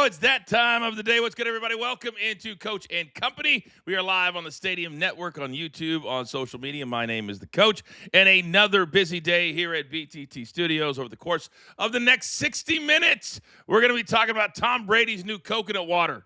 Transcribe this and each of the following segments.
Oh, it's that time of the day. What's good, everybody? Welcome into Coach and Company. We are live on the Stadium Network, on YouTube, on social media. My name is the Coach, and another busy day here at BTT Studios. Over the course of the next 60 minutes, we're going to be talking about Tom Brady's new coconut water,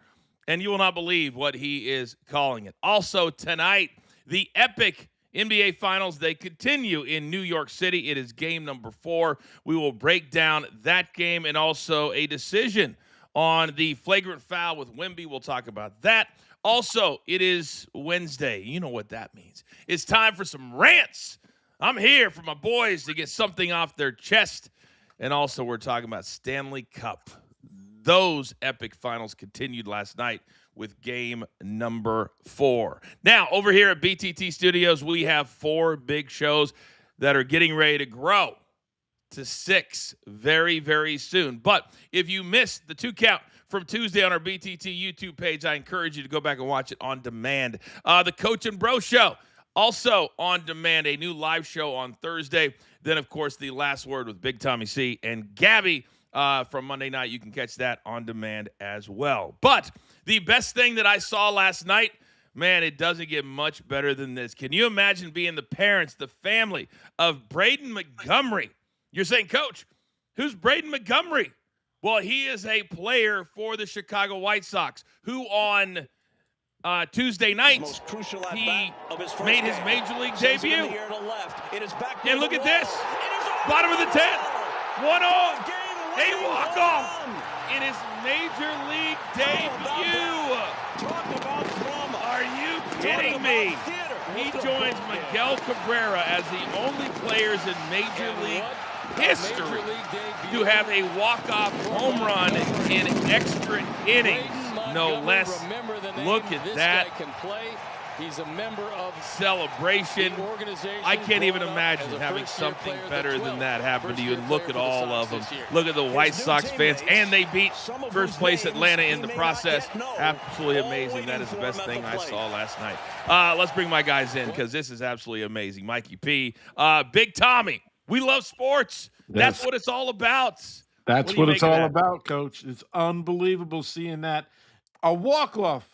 and you will not believe what he is calling it. Also, tonight, the epic NBA Finals, they continue in New York City. It is game number 4. We will break down that game and also a decision on the flagrant foul with Wemby. We'll talk about that. Also, it is Wednesday. You know what that means. It's time for some rants. I'm here for my boys to get something off their chest. And also, we're talking about Stanley Cup. Those epic finals continued last night with game number 4. Now, over here at BTT Studios, we have 4 big shows that are getting ready to grow to 6 very, very soon. But if you missed the 2 count from Tuesday on our BTT YouTube page, I encourage you to go back and watch it on demand. The Coach and Bro Show, also on demand, a new live show on Thursday. Then, of course, the Last Word with Big Tommy C and Gabby from Monday night. You can catch that on demand as well. But the best thing that I saw last night, man, it doesn't get much better than this. Can you imagine being the parents, the family of Braden Montgomery? You're saying, Coach, who's Braden Montgomery? Well, he is a player for the Chicago White Sox who on Tuesday night, he made his major league debut. And look at this. Bottom of the 10th. 1-0. A walk-off in his major league debut. Are you kidding me? He joins Miguel Cabrera as the only players in Major League history to have a walk-off home run in extra innings, no less. Look at that. He's a member of celebration. I can't even imagine having something better than that happen to you. And look at all of them. Look at the White Sox fans. And they beat first place Atlanta in the process. Absolutely amazing. That is the best thing I saw last night. Let's bring my guys in because this is absolutely amazing. Mikey P. Big Tommy. We love sports. That's what it's all about. That's what it's all about, Coach. It's unbelievable seeing that. A walk-off.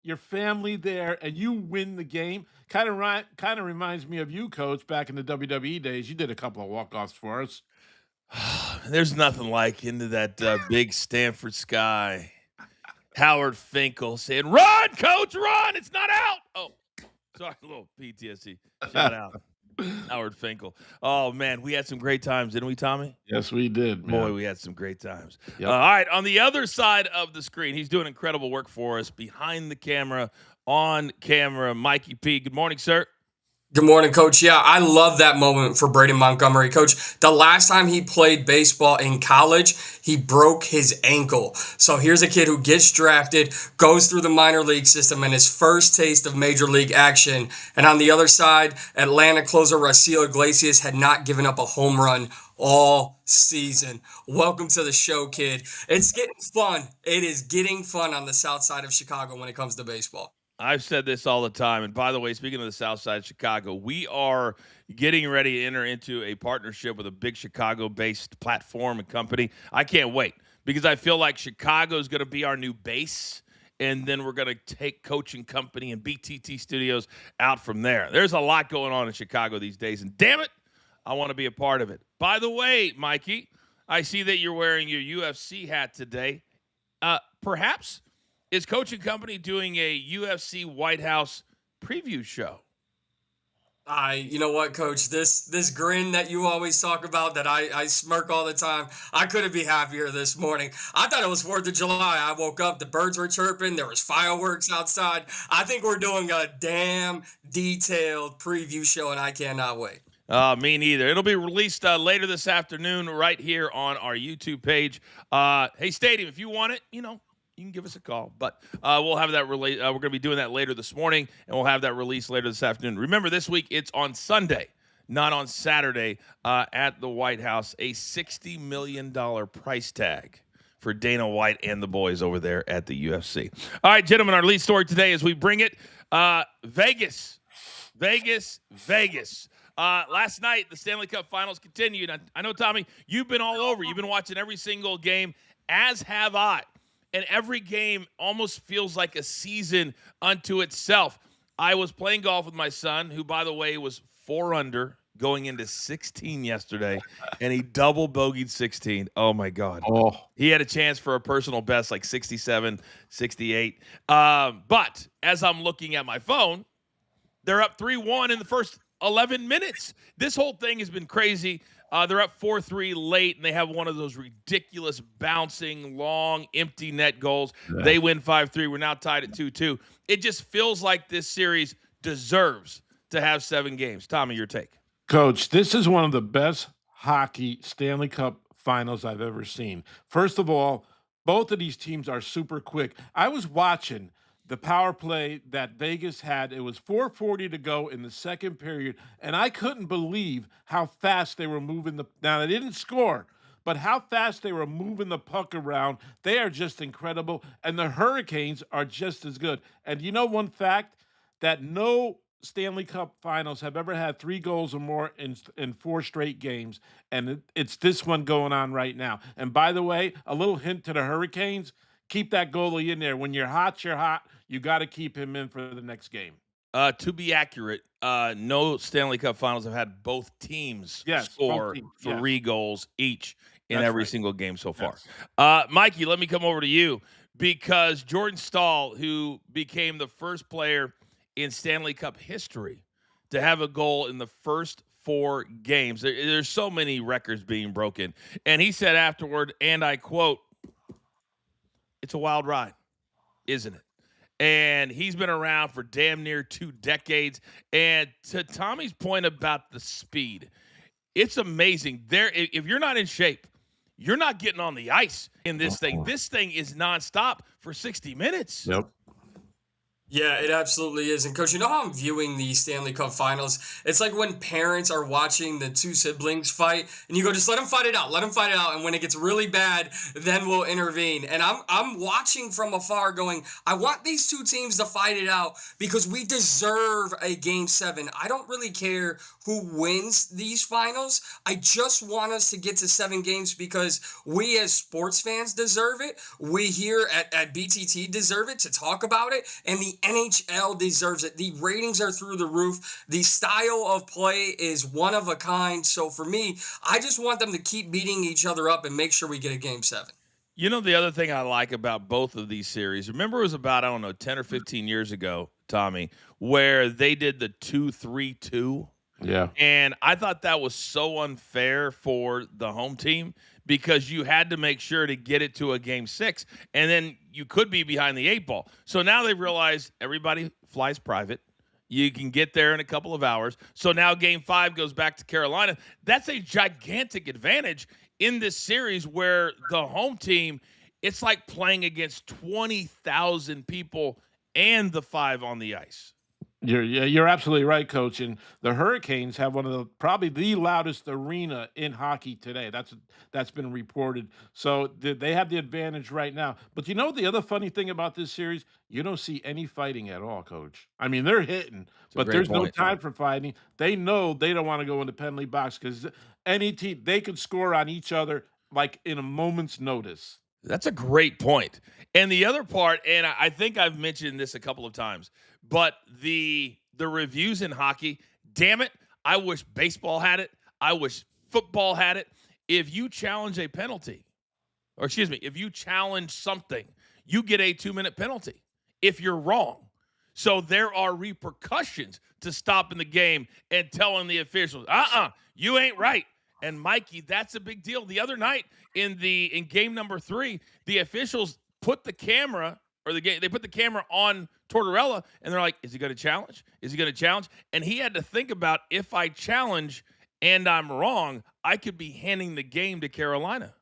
Your family there, and you win the game. Kind of reminds me of you, Coach, back in the WWE days. You did a couple of walk-offs for us. There's nothing like into that big Stanford sky. Howard Finkel saying, "Run, Coach, run! It's not out." Oh, sorry, a little PTSD. Shout out. Howard Finkel. Oh, man, we had some great times, didn't we, Tommy? Yes, we did, man. Boy, we had some great times. Yep. All right, on the other side of the screen, he's doing incredible work for us, behind the camera, on camera, Mikey P. Good morning, sir. Good morning, Coach. Yeah, I love that moment for Braden Montgomery. Coach, the last time he played baseball in college, he broke his ankle. So here's a kid who gets drafted, goes through the minor league system, and his first taste of major league action. And on the other side, Atlanta closer Raciel Iglesias had not given up a home run all season. Welcome to the show, kid. It's getting fun. It is getting fun on the south side of Chicago when it comes to baseball. I've said this all the time. And by the way, speaking of the south side of Chicago, we are getting ready to enter into a partnership with a big Chicago-based platform and company. I can't wait because I feel like Chicago is going to be our new base. And then we're going to take Coach and Company and BTT Studios out from there. There's a lot going on in Chicago these days. And damn it, I want to be a part of it. By the way, Mikey, I see that you're wearing your UFC hat today. Perhaps is Coach and Company doing a UFC White House preview show? You know what, Coach? This grin that you always talk about, that I smirk all the time, I couldn't be happier this morning. I thought it was 4th of July. I woke up, the birds were chirping, there was fireworks outside. I think we're doing a damn detailed preview show, and I cannot wait. Me neither. It'll be released later this afternoon right here on our YouTube page. Hey, Stadium, if you want it, you can give us a call. But we'll have that we're going to be doing that later this morning, and we'll have that released later this afternoon. Remember, this week it's on Sunday, not on Saturday, at the White House. A $60 million price tag for Dana White and the boys over there at the UFC. All right, gentlemen, our lead story today as we bring it, Vegas. Last night, the Stanley Cup Finals continued. I know, Tommy, you've been all over. You've been watching every single game. as have I. And every game almost feels like a season unto itself. I was playing golf with my son, who, by the way, was 4 under going into 16 yesterday, and he double bogeyed 16. Oh, my God. Oh, He had a chance for a personal best, like 67, 68. But as I'm looking at my phone, they're up 3-1 in the first 11 minutes. This whole thing has been crazy. They're up 4-3 late, and they have one of those ridiculous bouncing, long, empty net goals. yeah. They win 5-3. We're now tied at 2-2. It just feels like this series deserves to have 7 games. Tommy, your take. Coach, this is one of the best hockey Stanley Cup Finals I've ever seen. First of all, both of these teams are super quick. I was watching the power play that Vegas had. It was 4:40 to go in the second period, and I couldn't believe how fast they were moving the. Now they didn't score, but how fast they were moving the puck around. They are just incredible, and the Hurricanes are just as good. And you know one fact that no Stanley Cup Finals have ever had 3 goals or more in 4 straight games, and it's this one going on right now. And by the way, a little hint to the Hurricanes: keep that goalie in there. When you're hot, you're hot. You got to keep him in for the next game. To be accurate, no Stanley Cup Finals have had both teams score 3 goals each in every single game so far. Yes. Mikey, let me come over to you, because Jordan Stahl, who became the first player in Stanley Cup history to have a goal in the first 4 games. There's so many records being broken. And he said afterward, and I quote, "It's a wild ride, isn't it?" And he's been around for damn near 2 decades. And to Tommy's point about the speed, it's amazing. If you're not in shape, you're not getting on the ice in this thing. This thing is nonstop for 60 minutes. Yep. Yeah, it absolutely is. And Coach, you know how I'm viewing the Stanley Cup Finals? It's like when parents are watching the 2 siblings fight, and you go, just let them fight it out, let them fight it out. And when it gets really bad, then we'll intervene. And I'm watching from afar going, I want these 2 teams to fight it out because we deserve a Game 7. I don't really care who wins these finals. I just want us to get to 7 games because we as sports fans deserve it. We here at BTT deserve it to talk about it. And the NHL deserves it. The ratings are through the roof. The style of play is one of a kind. So for me, I just want them to keep beating each other up and make sure we get a Game 7. You know, the other thing I like about both of these series, remember it was about, 10 or 15 years ago, Tommy, where they did the 2-3-2? Yeah. And I thought that was so unfair for the home team because you had to make sure to get it to a Game 6, and then you could be behind the 8 ball. So now they've realized everybody flies private. You can get there in a couple of hours. So now Game 5 goes back to Carolina. That's a gigantic advantage in this series where the home team, it's like playing against 20,000 people and the 5 on the ice. You're absolutely right, Coach. And the Hurricanes have one of the probably the loudest arena in hockey today. That's been reported. So they have the advantage right now. But you know the other funny thing about this series? You don't see any fighting at all, Coach. I mean, they're hitting, but there's no time for fighting. They know they don't want to go in the penalty box because any team, they could score on each other like in a moment's notice. That's a great point. And the other part, and I think I've mentioned this a couple of times, but the reviews in hockey, damn it, I wish baseball had it. I wish football had it. If you challenge a penalty, or excuse me, if you challenge something, you get a 2-minute penalty if you're wrong. So there are repercussions to stopping the game and telling the officials, you ain't right. And Mikey, that's a big deal. The other night in game number 3, the officials put the camera they put the camera on Tortorella, and they're like, is he going to challenge? Is he going to challenge? And he had to think about, if I challenge and I'm wrong, I could be handing the game to Carolina.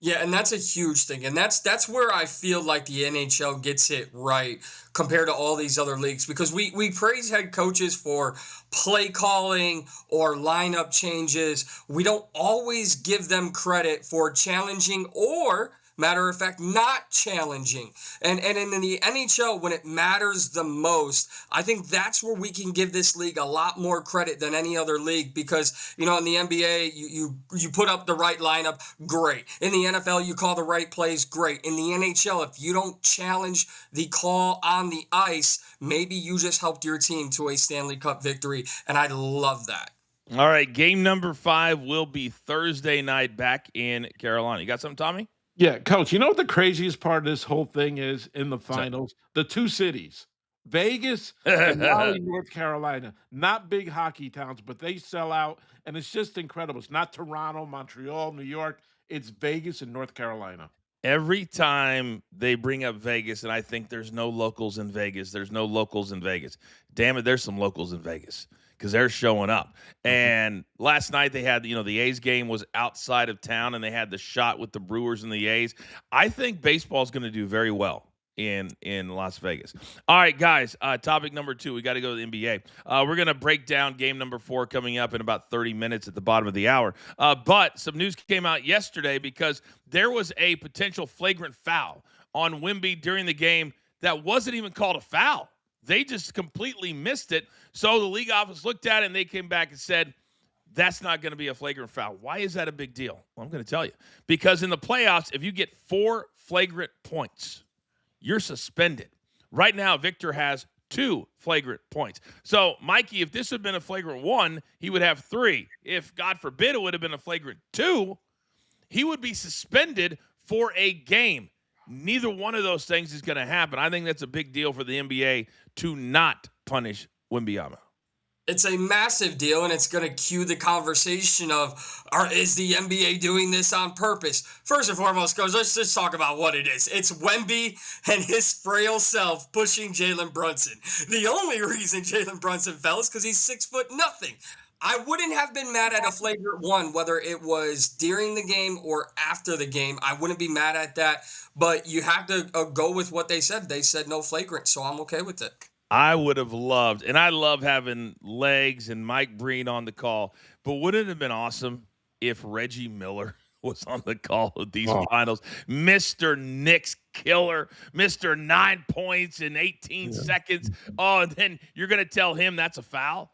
Yeah, and that's a huge thing. And that's where I feel like the NHL gets it right compared to all these other leagues, because we praise head coaches for play calling or lineup changes. We don't always give them credit for challenging or, matter of fact, not challenging. And in the NHL, when it matters the most, I think that's where we can give this league a lot more credit than any other league because, in the NBA, you put up the right lineup, great. In the NFL, you call the right plays, great. In the NHL, if you don't challenge the call on the ice, maybe you just helped your team to a Stanley Cup victory, and I love that. All right, game number 5 will be Thursday night back in Carolina. You got something, Tommy? Yeah, Coach, you know what the craziest part of this whole thing is in the finals? The two cities, Vegas and Raleigh, North Carolina. Not big hockey towns, but they sell out, and it's just incredible. It's not Toronto, Montreal, New York. It's Vegas and North Carolina. Every time they bring up Vegas, and I think there's no locals in Vegas. There's no locals in Vegas. Damn it, there's some locals in Vegas because they're showing up. And last night they had, the A's game was outside of town, and they had the shot with the Brewers and the A's. I think baseball is going to do very well in Las Vegas. All right, guys, topic number 2. We got to go to the NBA. We're going to break down game number 4 coming up in about 30 minutes at the bottom of the hour. But some news came out yesterday because there was a potential flagrant foul on Wemby during the game that wasn't even called a foul. They just completely missed it. So the league office looked at it, and they came back and said, that's not going to be a flagrant foul. Why is that a big deal? Well, I'm going to tell you. Because in the playoffs, if you get 4 flagrant points, you're suspended. Right now, Victor has 2 flagrant points. So, Mikey, if this had been a flagrant 1, he would have 3. If, God forbid, it would have been a flagrant 2, he would be suspended for a game. Neither one of those things is going to happen. I think that's a big deal for the NBA to not punish Wembanyama. It's a massive deal, and it's going to cue the conversation of, is the NBA doing this on purpose? First and foremost, Coach, let's just talk about what it is. It's Wemby and his frail self pushing Jalen Brunson. The only reason Jalen Brunson fell is because he's 6'0". I wouldn't have been mad at a flagrant 1, whether it was during the game or after the game. I wouldn't be mad at that, but you have to go with what they said. They said no flagrant, so I'm okay with it. I would have loved, and I love having Legs and Mike Breen on the call, but wouldn't it have been awesome if Reggie Miller was on the call of these finals? Mr. Knicks killer, Mr. 9 points in 18 seconds. Oh, and then you're going to tell him that's a foul?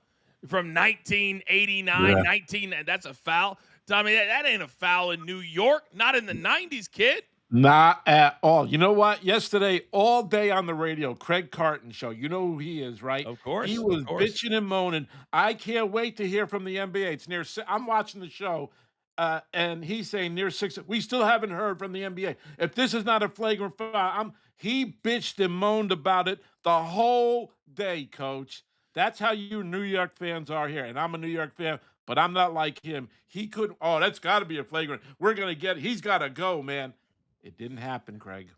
From 1989, that's a foul? Tommy, that ain't a foul in New York, not in the 90s, kid. Not at all. You know what? Yesterday, all day on the radio, Craig Carton show. You know who he is, right? Of course. He was bitching and moaning. I can't wait to hear from the NBA. It's near. I'm watching the show, and he's saying near 6. We still haven't heard from the NBA. If this is not a flagrant foul, he bitched and moaned about it the whole day, Coach. That's how you New York fans are here, and I'm a New York fan, but I'm not like him. He couldn't. Oh, that's got to be a flagrant. We're gonna get. He's got to go, man. It didn't happen, Craig.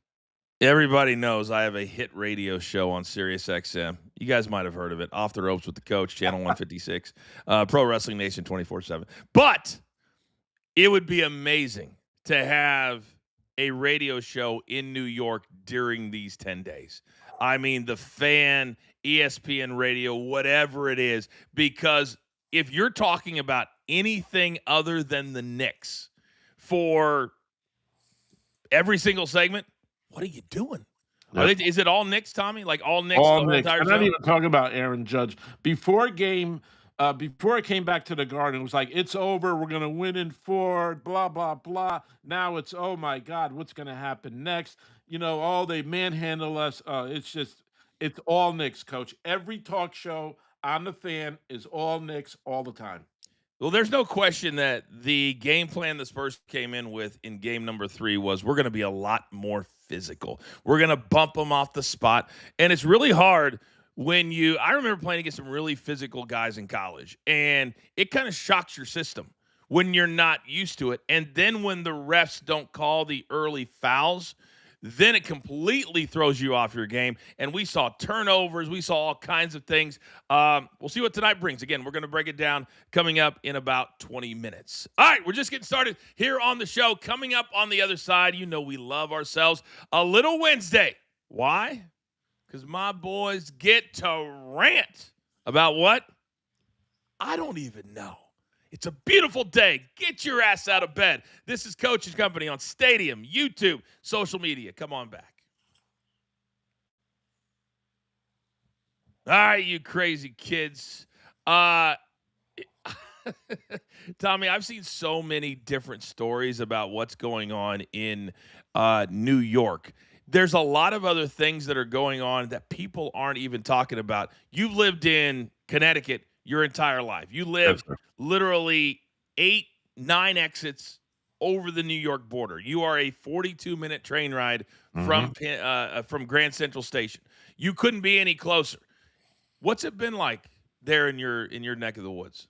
Everybody knows I have a hit radio show on Sirius XM. You guys might have heard of it. Off the Ropes with the Coach, Channel 156, Pro Wrestling Nation 24/7. But it would be amazing to have a radio show in New York during these 10 days. I mean, the Fan, ESPN Radio, whatever it is, because if you're talking about anything other than the Knicks for every single segment, what are you doing? Is it all Knicks, Tommy? Like all Knicks? All Knicks. I'm not even talking about Aaron Judge. Before it came back to the Garden, it was like, it's over. We're going to win in 4, blah, blah, blah. Now it's, oh, my God, what's going to happen next? They manhandle us. It's all Knicks, Coach. Every talk show on the Fan is all Knicks all the time. Well, there's no question that the game plan the Spurs came in with in game number 3 was we're going to be a lot more physical. We're going to bump them off the spot. And it's really hard when I remember playing against some really physical guys in college, and it kind of shocks your system when you're not used to it. And then when the refs don't call the early fouls, then it completely throws you off your game. And we saw turnovers. We saw all kinds of things. We'll see what tonight brings. Again, we're going to break it down coming up in about 20 minutes. All right, we're just getting started here on the show. Coming up on the other side, we love ourselves a little Wednesday. Why? Because my boys get to rant about what? I don't even know. It's a beautiful day. Get your ass out of bed. This is Coach and Company on Stadium, YouTube, social media. Come on back. All right, you crazy kids. Tommy, I've seen so many different stories about what's going on in New York. There's a lot of other things that are going on that people aren't even talking about. You've lived in Connecticut your entire life. You lived literally 8-9 exits over the New York border. You are a 42-minute train ride from Grand Central Station. You couldn't be any closer. What's it been like there in your neck of the woods?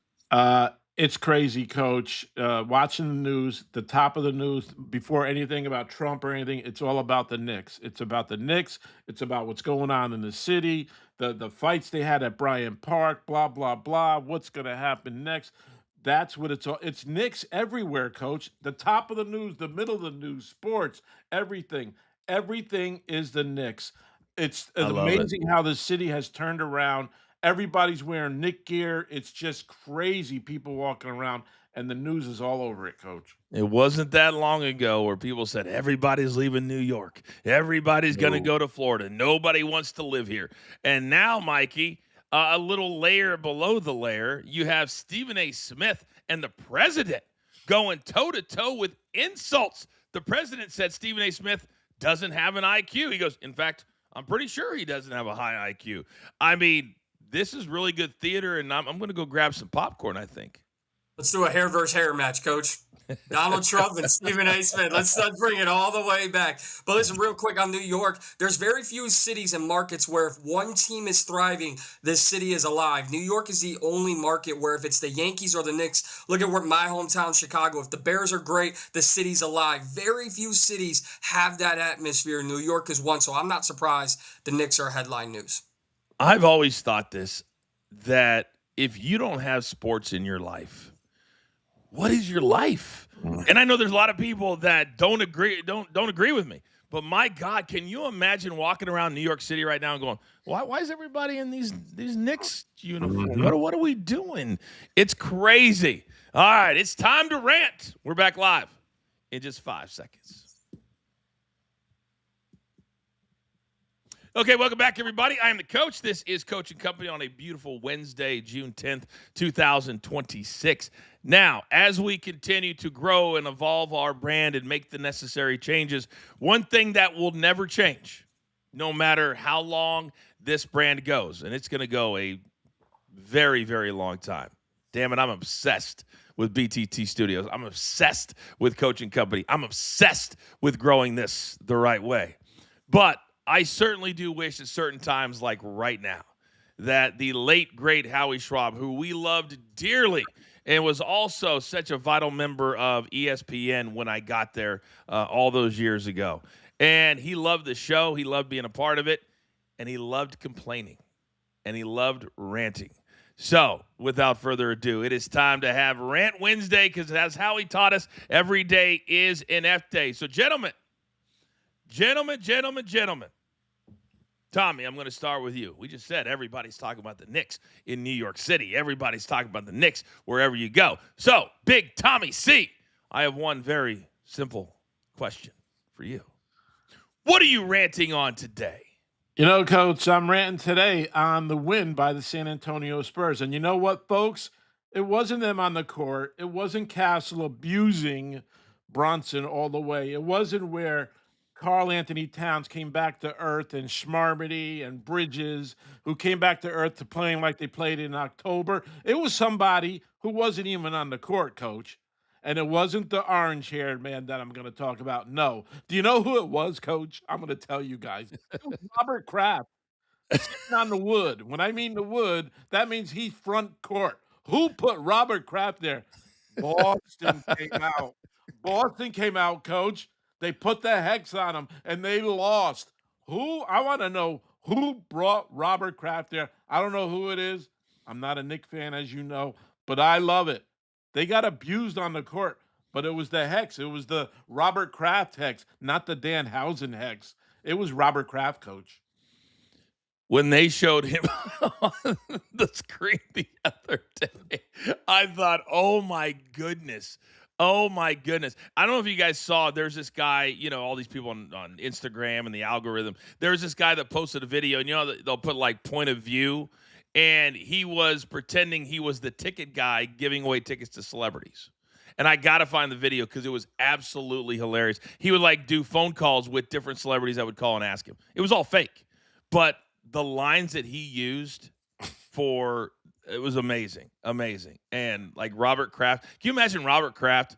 It's crazy, Coach. Watching the news, the top of the news, before anything about Trump or anything, it's all about the Knicks. It's about the Knicks. It's about what's going on in the city, the fights they had at Bryant Park, blah, blah, blah. What's going to happen next? That's what it's all. It's Knicks everywhere, Coach. The top of the news, the middle of the news, sports, everything. Everything is the Knicks. It's I love it. amazing how the city has turned around. Everybody's wearing Nick gear. It's just crazy people walking around, and the news is all over it, Coach. It wasn't that long ago where people said everybody's leaving New York. Everybody's going to go to Florida. Nobody wants to live here. And now, Mikey, a little layer below the layer, you have Stephen A. Smith and the president going toe-to-toe with insults. The president said Stephen A. Smith doesn't have an IQ. He goes, in fact, I'm pretty sure he doesn't have a high IQ. I mean, this is really good theater, and I'm going to go grab some popcorn, I think. Let's do a hair versus hair match, Coach. Donald Trump and Stephen A. Smith. Let's bring it all the way back. But listen, real quick on New York, there's very few cities and markets where if one team is thriving, this city is alive. New York is the only market where if it's the Yankees or the Knicks, look at where my hometown, Chicago, if the Bears are great, the city's alive. Very few cities have that atmosphere. New York is one, so I'm not surprised the Knicks are headline news. I've always thought this, that if you don't have sports in your life, what is your life? And I know there's a lot of people that don't agree with me. But my God, can you imagine walking around New York City right now and going, why is everybody in these Knicks uniforms? What are we doing? It's crazy. All right, it's time to rant. We're back live in just 5 seconds. Okay, welcome back, everybody. I am the coach. This is Coach and Company on a beautiful Wednesday, June 10th, 2026. Now, as we continue to grow and evolve our brand and make the necessary changes, one thing that will never change, no matter how long this brand goes, and it's going to go a very, very long time. Damn it, I'm obsessed with BTT Studios. I'm obsessed with Coach and Company. I'm obsessed with growing this the right way. But I certainly do wish at certain times, like right now, that the late, great Howie Schwab, who we loved dearly and was also such a vital member of ESPN when I got there all those years ago. And he loved the show. He loved being a part of it. And he loved complaining. And he loved ranting. So, without further ado, it is time to have Rant Wednesday, because as Howie taught us, every day is an F day. So, gentlemen, Tommy, I'm going to start with you. We just said everybody's talking about the Knicks in New York City. Everybody's talking about the Knicks wherever you go. So, Big Tommy C, I have one very simple question for you. What are you ranting on today? You know, Coach, I'm ranting today on the win by the San Antonio Spurs. And you know what, folks? It wasn't them on the court. It wasn't Castle abusing Bronson all the way. It wasn't where Karl Anthony Towns came back to earth, and Schmarmity and Bridges, who came back to earth to playing like they played in October. It was somebody who wasn't even on the court, Coach. And it wasn't the orange-haired man that I'm going to talk about. No. Do you know who it was, Coach? I'm going to tell you guys. It was Robert Kraft sitting on the wood. When I mean the wood, that means he's front court. Who put Robert Kraft there? Boston came out. Boston came out, Coach. They put the hex on him, and they lost. Who? I want to know who brought Robert Kraft there. I don't know who it is. I'm not a Knicks fan, as you know, but I love it. They got abused on the court, but it was the hex. It was the Robert Kraft hex, not the Dan Housen hex. It was Robert Kraft, Coach. when they showed him on the screen the other day, I thought, oh my goodness. Oh my goodness. I don't know if you guys saw, there's this guy, all these people on Instagram and the algorithm. There's this guy that posted a video, and they'll put like point of view, and he was pretending he was the ticket guy giving away tickets to celebrities. And I got to find the video because it was absolutely hilarious. He would like do phone calls with different celebrities that would call and ask him. It was all fake. But the lines that he used it was amazing. Amazing. And like Robert Kraft. Can you imagine Robert Kraft,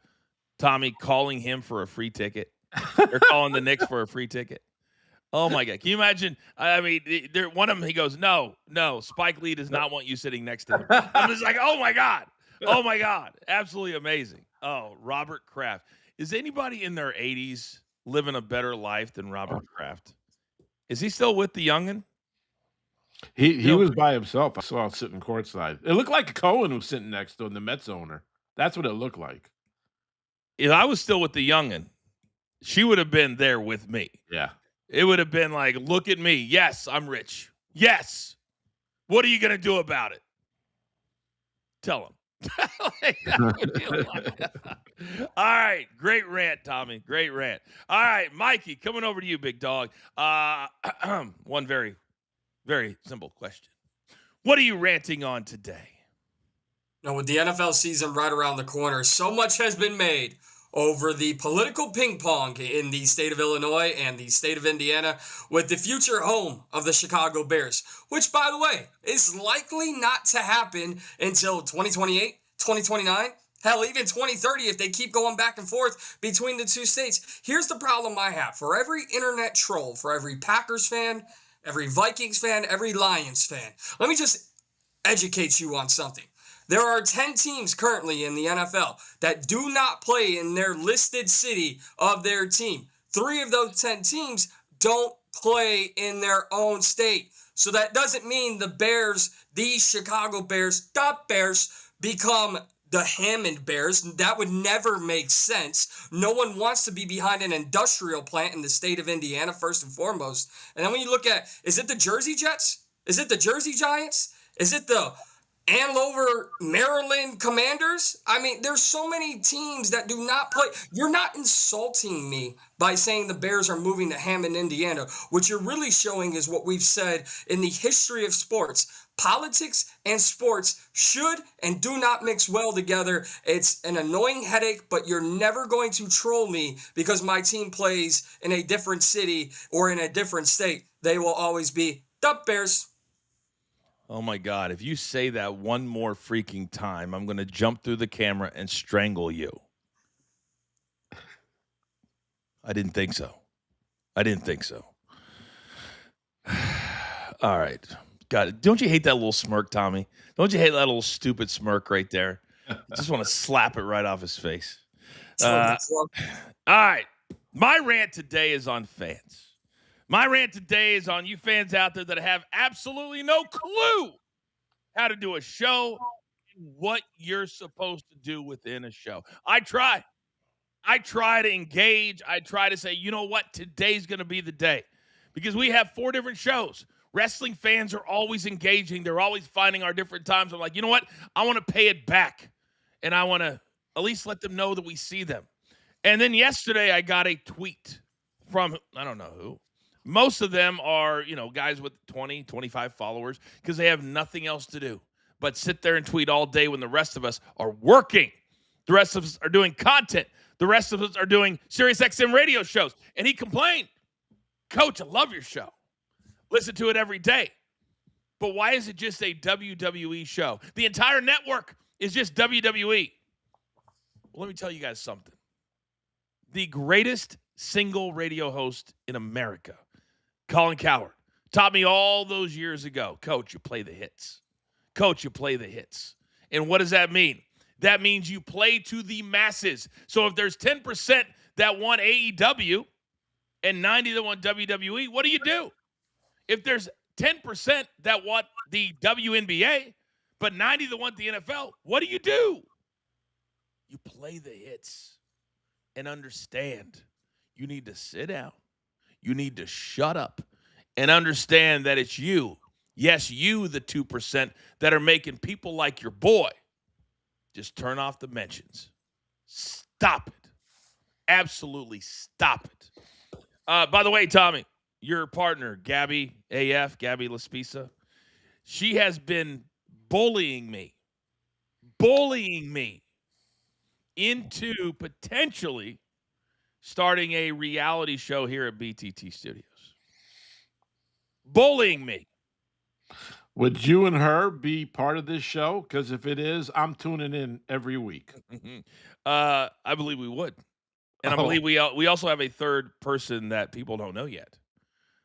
Tommy, calling him for a free ticket? They're calling the Knicks for a free ticket. Oh my God. Can you imagine? I mean, one of them, he goes, no, Spike Lee does not want you sitting next to him. I'm just like, oh my God. Oh my God. Absolutely amazing. Oh, Robert Kraft. Is anybody in their 80s living a better life than Robert Kraft? Is he still with the youngin? He was by himself. I saw him sitting courtside. It looked like Cohen was sitting next to him, the Mets owner. That's what it looked like. If I was still with the youngin, she would have been there with me. Yeah. It would have been like, look at me. Yes, I'm rich. Yes. What are you going to do about it? Tell him. All right. Great rant, Tommy. Great rant. All right, Mikey, coming over to you, big dog. One very, very simple question. What are you ranting on today? Now, with the NFL season right around the corner, so much has been made over the political ping pong in the state of Illinois and the state of Indiana with the future home of the Chicago Bears, which, by the way, is likely not to happen until 2028, 2029, hell, even 2030 if they keep going back and forth between the two states. Here's the problem I have. For every internet troll, for every Packers fan, every Vikings fan, every Lions fan, let me just educate you on something. There are 10 teams currently in the NFL that do not play in their listed city of their team. 3 of those 10 teams don't play in their own state. So that doesn't mean the Bears, the Chicago Bears, the Bears, become the Hammond Bears. That would never make sense. No one wants to be behind an industrial plant in the state of Indiana, first and foremost. And then when you look at, is it the Jersey Jets? Is it the Jersey Giants? Is it the Andover, Maryland Commanders? I mean, there's so many teams that do not play. You're not insulting me by saying the Bears are moving to Hammond, Indiana. What you're really showing is what we've said in the history of sports. Politics and sports should and do not mix well together. It's an annoying headache, but you're never going to troll me because my team plays in a different city or in a different state. They will always be the Bears. Oh, my God. If you say that one more freaking time, I'm going to jump through the camera and strangle you. I didn't think so. All right. Got it. Don't you hate that little smirk, Tommy? Don't you hate that little stupid smirk right there? I just want to slap it right off his face. All right. My rant today is on fans. My rant today is on you fans out there that have absolutely no clue how to do a show and what you're supposed to do within a show. I try to engage. I try to say, you know what? Today's going to be the day because we have 4 different shows. Wrestling fans are always engaging. They're always finding our different times. I'm like, you know what? I want to pay it back, and I want to at least let them know that we see them. And then yesterday I got a tweet from, I don't know who. Most of them are, guys with 20, 25 followers because they have nothing else to do but sit there and tweet all day when the rest of us are working. The rest of us are doing content. The rest of us are doing SiriusXM radio shows. And he complained, Coach, I love your show. Listen to it every day. But why is it just a WWE show? The entire network is just WWE. Well, let me tell you guys something. The greatest single radio host in America, Colin Cowherd, taught me all those years ago, Coach, you play the hits. Coach, you play the hits. And what does that mean? That means you play to the masses. So if there's 10% that want AEW and 90 that want WWE, what do? If there's 10% that want the WNBA, but 90 that want the NFL, what do? You play the hits and understand you need to sit down. You need to shut up and understand that it's you Yes, you, the 2% that are making people like your boy, just turn off the mentions. Stop it. Absolutely stop it. By the way, Tommy, your partner, Gabby Laspisa, she has been bullying me into potentially starting a reality show here at BTT Studios. Bullying me. Would you and her be part of this show? Because if it is, I'm tuning in every week. I believe we would. And I believe we also have a third person that people don't know yet.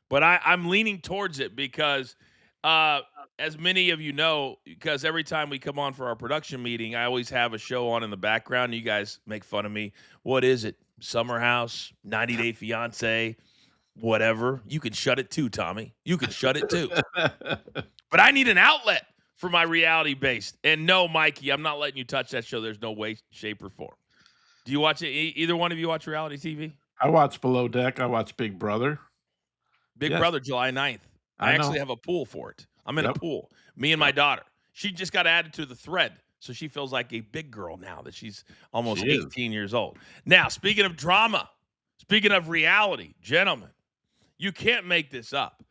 But I'm leaning towards it because, as many of you know, because every time we come on for our production meeting, I always have a show on in the background. You guys make fun of me. What is it? Summer House, 90 Day Fiance, whatever. You can shut it too, Tommy. You can shut it too. But I need an outlet for my reality-based. And no, Mikey, I'm not letting you touch that show. There's no way, shape, or form. Do you watch it? Either one of you watch reality TV? I watch Below Deck. I watch Big Brother. Big Brother, July 9th. I actually have a pool for it. I'm in a pool. Me and my daughter. She just got added to the thread, so she feels like a big girl now that she's almost 18 years old. Now, speaking of drama, speaking of reality, gentlemen, you can't make this up.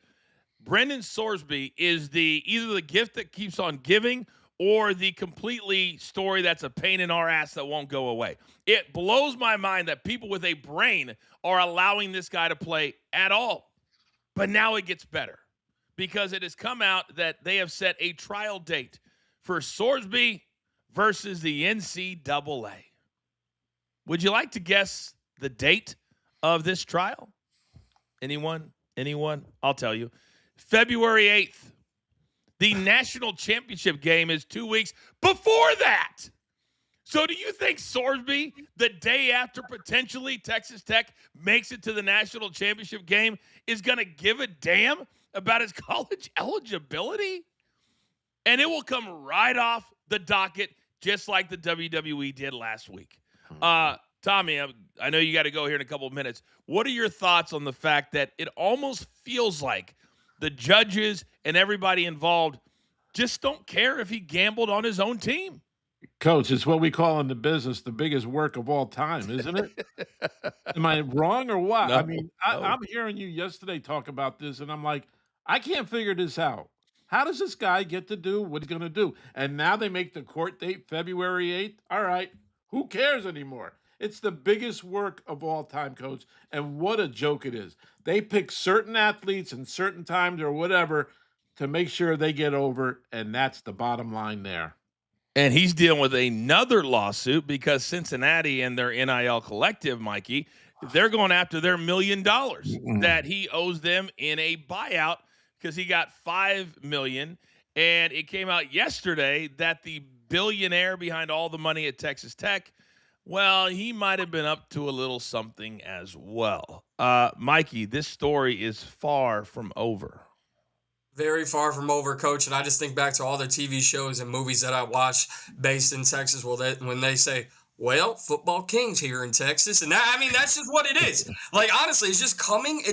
Brendan Sorsby is either the gift that keeps on giving or the completely story that's a pain in our ass that won't go away. It blows my mind that people with a brain are allowing this guy to play at all. But now it gets better because it has come out that they have set a trial date for Sorsby versus the NCAA. Would you like to guess the date of this trial? Anyone? I'll tell you. February 8th. The national championship game is 2 weeks before that. So do you think Sorsby, the day after potentially Texas Tech makes it to the national championship game, is going to give a damn about his college eligibility? And it will come right off the docket, just like the WWE did last week. Tommy, I know you got to go here in a couple of minutes. What are your thoughts on the fact that it almost feels like the judges and everybody involved just don't care if he gambled on his own team? Coach, it's what we call in the business the biggest work of all time, isn't it? Am I wrong or what? No, I mean, I'm hearing you yesterday talk about this, and I'm like, I can't figure this out. How does this guy get to do what he's going to do? And now they make the court date February 8th. All right, who cares anymore? It's the biggest work of all time, Coach. And what a joke it is. They pick certain athletes and certain times or whatever to make sure they get over, and that's the bottom line there. And he's dealing with another lawsuit because Cincinnati and their NIL collective, Mikey, they're going after their $1 million that he owes them in a buyout because he got $5 million. And it came out yesterday that the billionaire behind all the money at Texas Tech, well, he might have been up to a little something as well. Mikey, this story is far from over. Very far from over, Coach. And I just think back to all the TV shows and movies that I watched based in Texas. Well, when they say, well, football kings here in Texas. And that's just what it is. Like, honestly, it's just coming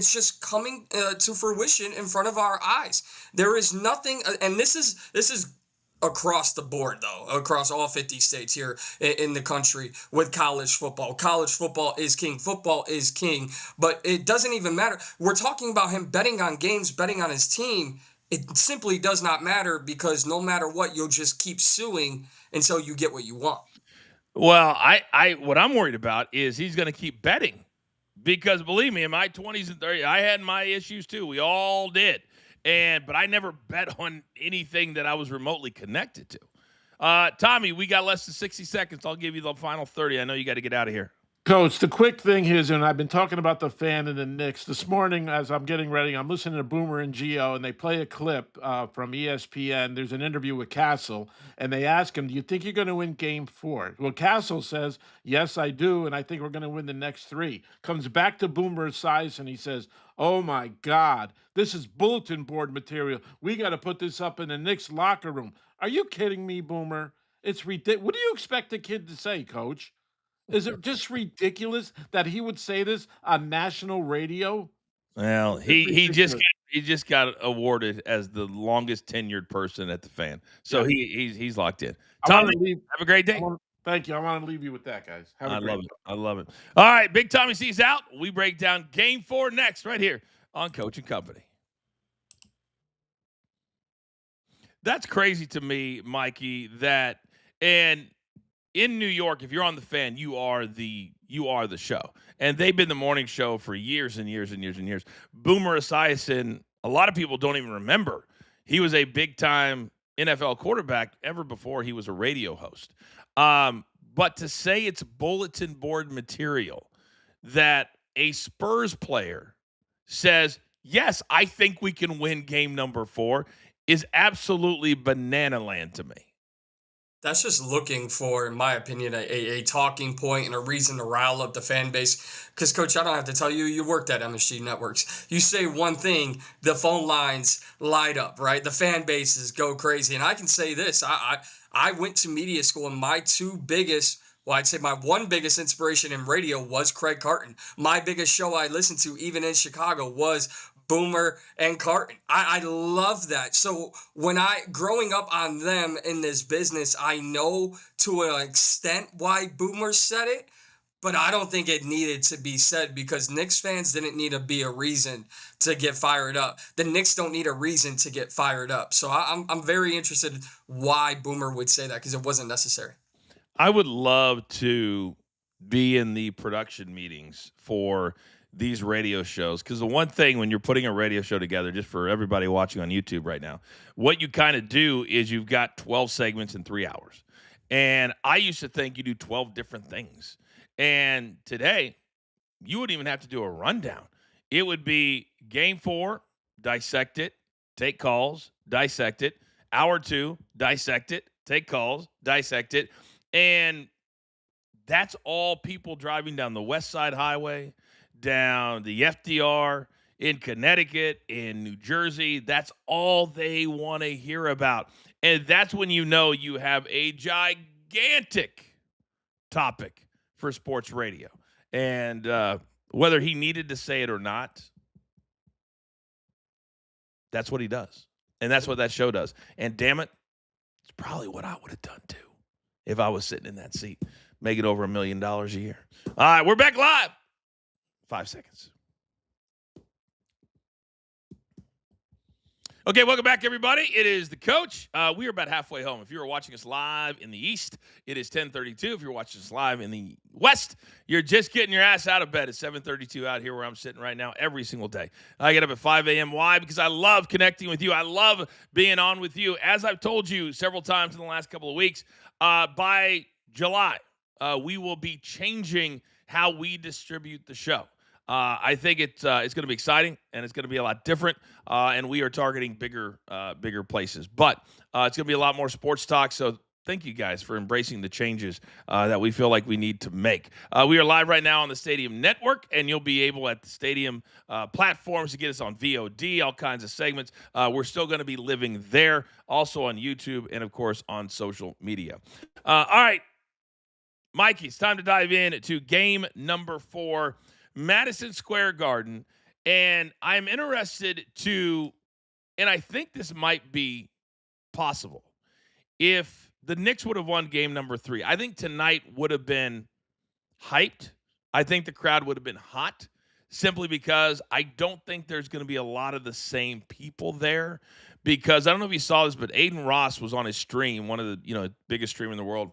to fruition in front of our eyes. There is nothing. And this is across the board, though, across all 50 states here in the country with college football. College football is king. Football is king. But it doesn't even matter. We're talking about him betting on games, betting on his team. It simply does not matter because no matter what, you'll just keep suing until you get what you want. Well, what I'm worried about is he's going to keep betting because believe me, in my 20s and 30s, I had my issues too. We all did. But I never bet on anything that I was remotely connected to. Tommy, we got less than 60 seconds. I'll give you the final 30. I know you got to get out of here. Coach, the quick thing is, and I've been talking about the fan and the Knicks. This morning, as I'm getting ready, I'm listening to Boomer and Gio, and they play a clip from ESPN. There's an interview with Castle, and they ask him, do you think you're going to win Game 4? Well, Castle says, yes, I do, and I think we're going to win the next 3. Comes back to Boomer's size, and he says, oh, my God, this is bulletin board material. We got to put this up in the Knicks locker room. Are you kidding me, Boomer? It's ridiculous. What do you expect the kid to say, Coach? Is it just ridiculous that he would say this on national radio? Well, he just he just got awarded as the longest tenured person at the Fan. So he's locked in. Tommy, have a great day. Thank you. I want to leave you with that, guys. I love it. I love it. All right, Big Tommy C's out. We break down Game 4 next, right here on Coach and Company. That's crazy to me, Mikey, and in New York, if you're on the Fan, you are the show. And they've been the morning show for years and years and years and years. Boomer Esiason, a lot of people don't even remember. He was a big-time NFL quarterback ever before he was a radio host. But to say it's bulletin board material that a Spurs player says, yes, I think we can win game number 4 is absolutely banana land to me. That's just looking for, in my opinion, a talking point and a reason to rile up the fan base. Because, Coach, I don't have to tell you, you worked at MSG Networks. You say one thing, the phone lines light up, right? The fan bases go crazy. And I can say this. I went to media school, and my I'd say my one biggest inspiration in radio was Craig Carton. My biggest show I listened to, even in Chicago, was Boomer and Carton. I love that. So when growing up on them in this business, I know to an extent why Boomer said it, but I don't think it needed to be said because Knicks fans didn't need to be a reason to get fired up. The Knicks don't need a reason to get fired up. So I'm very interested why Boomer would say that because it wasn't necessary. I would love to be in the production meetings for these radio shows, because the one thing when you're putting a radio show together, just for everybody watching on YouTube right now, what you kind of do is you've got 12 segments in 3 hours. And I used to think you do 12 different things. And today, you wouldn't even have to do a rundown. It would be game 4, dissect it, take calls, dissect it. Hour 2, dissect it, take calls, dissect it. And that's all people driving down the West Side Highway, down the FDR, in Connecticut, in New Jersey. That's all they want to hear about. And that's when you know you have a gigantic topic for sports radio. And whether he needed to say it or not, that's what he does. And that's what that show does. And damn it, it's probably what I would have done too if I was sitting in that seat, making over $1 million a year. All right, we're back live. 5 seconds. Okay, welcome back, everybody. It is the Coach. We are about halfway home. If you are watching us live in the East, it is 10:32. If you're watching us live in the West, you're just getting your ass out of bed. It's 7:32 out here where I'm sitting right now every single day. I get up at 5 a.m. Why? Because I love connecting with you. I love being on with you. As I've told you several times in the last couple of weeks, by July, we will be changing how we distribute the show. I think it's going to be exciting, and it's going to be a lot different, and we are targeting bigger places. But it's going to be a lot more sports talk, so thank you guys for embracing the changes that we feel like we need to make. We are live right now on the Stadium Network, and you'll be able at the Stadium platforms to get us on VOD, all kinds of segments. We're still going to be living there, also on YouTube, and, of course, on social media. All right, Mikey, it's time to dive in to game number 4. Madison Square Garden, and I'm interested to, and I think this might be possible, if the Knicks would have won game number 3. I think tonight would have been hyped. I think the crowd would have been hot, simply because I don't think there's going to be a lot of the same people there, because I don't know if you saw this, but Aiden Ross was on his stream, one of the biggest streamer in the world,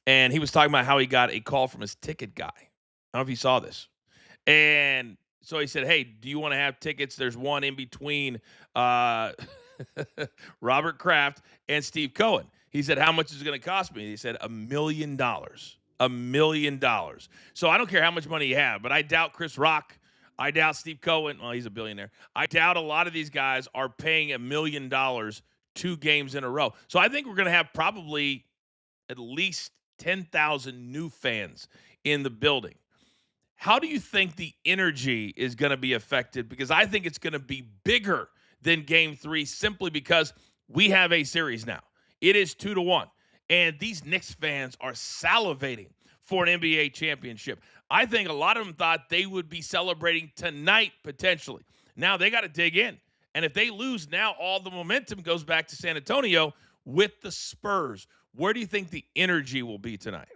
and he was talking about how he got a call from his ticket guy. I don't know if you saw this. And so he said, hey, do you want to have tickets? There's one in between Robert Kraft and Steve Cohen. He said, how much is it going to cost me? He said, $1 million. $1 million. So I don't care how much money you have, but I doubt Chris Rock. I doubt Steve Cohen. Well, he's a billionaire. I doubt a lot of these guys are paying $1 million 2 games in a row. So I think we're going to have probably at least 10,000 new fans in the building. How do you think the energy is going to be affected? Because I think it's going to be bigger than game 3, simply because we have a series now. It is 2-1. And these Knicks fans are salivating for an NBA championship. I think a lot of them thought they would be celebrating tonight, potentially. Now they got to dig in. And if they lose, now all the momentum goes back to San Antonio with the Spurs. Where do you think the energy will be tonight?